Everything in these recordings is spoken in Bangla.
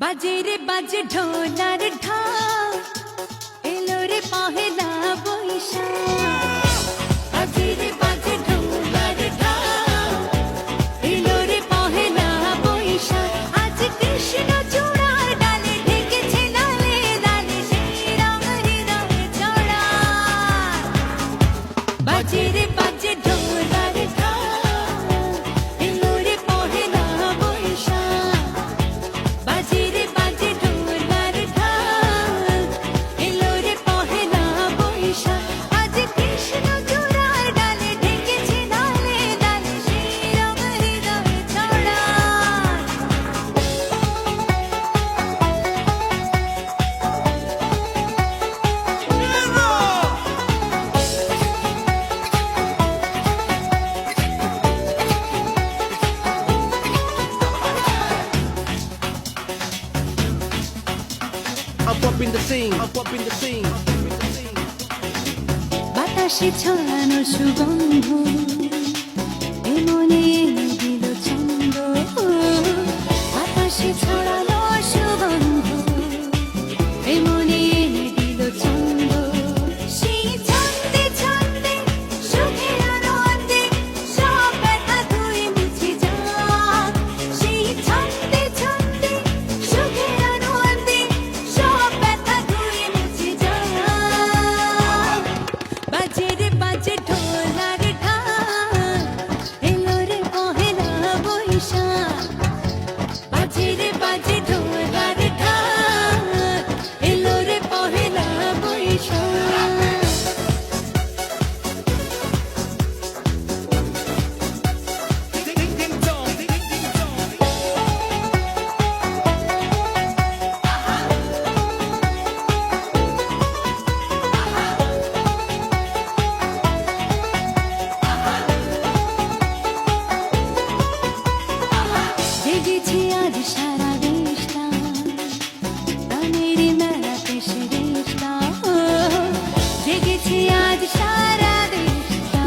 বাজে রে বাজে ঢোলার ঢাক, এলো রে পহেলা বৈশাখ। বাজে রে বাজে ঢোলার ঢাক, এলো রে পহেলা বৈশাখ। আজ কৃষ্ণ চূড়ার ডালে ঢেকেছে লালে লালে, সেই রং হৃদয়ে চড়ায়। বাজে রে বাজে ঢোলার ঢাক, এলো রে পহেলা বৈশাখ। বাজে রে বাজে ঢোলার ঢাক, এলো রে পহেলা বৈশাখ। আজ কৃষ্ণ চূড়ার ডালে ঢেকেছে লালে লালে, সেই রং হৃদয়ে ছড়ায়। I'm bumping the scene. I'm bumping the scene. বাতাসে ছড়ানো সুগন্ধ, এ মনে এনে দিল ছন্দ। বাতাসে ছড়ানো সুগন্ধ, এ মনে এনে দিল ছন্দ। সেই ছন্দে ছন্দে সুখের আনন্দে সব ব্যথা ধুয়ে মুছে যাক। সেই ছন্দে ছন্দে সুখের আনন্দে সব ব্যথা ধুয়ে মুছে যাক। বাজে রে বাজে ঢোলার ঢাক, এলো রে পহেলা বৈশাখ। বাজে রে বাজে ঢোলার ঢাক, এলো রে Pohela Boishakh. Ding ding dong. Ding ding dong. জেগেছে আজ সারা দেশটা, প্রাণের মেলাতে সেরেশটা। জেগেছে আজ সারা দেশটা,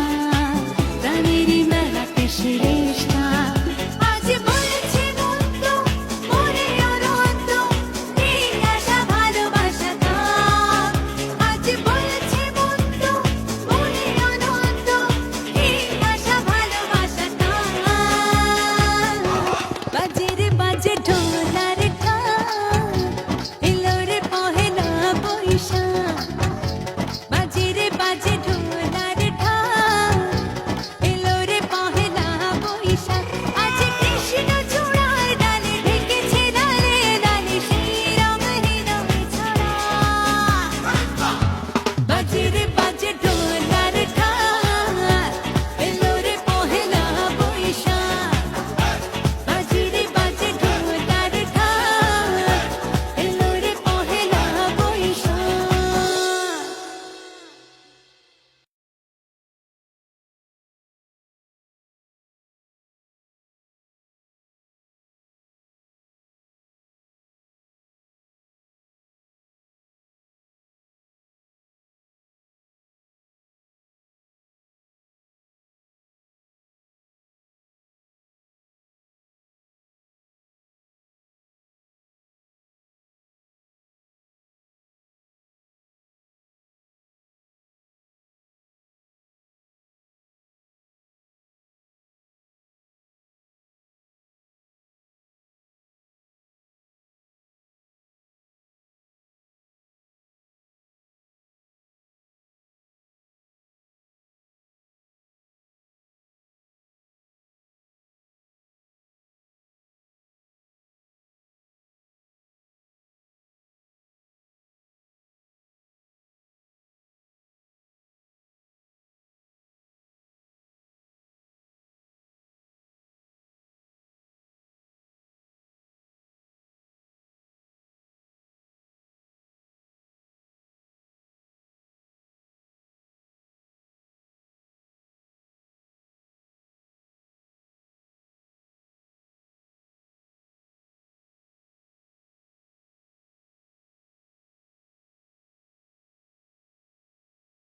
প্রাণের মেলাতে সেরেশটা। আজ বলছে মন্দ মনে অনন্ত, এই আশা ভালোবাসা থাক। আজ বলছে মন্দ মনে অনন্ত, এই আশা ভালোবাসা থাক। বাজে রে বাজে ঢোলা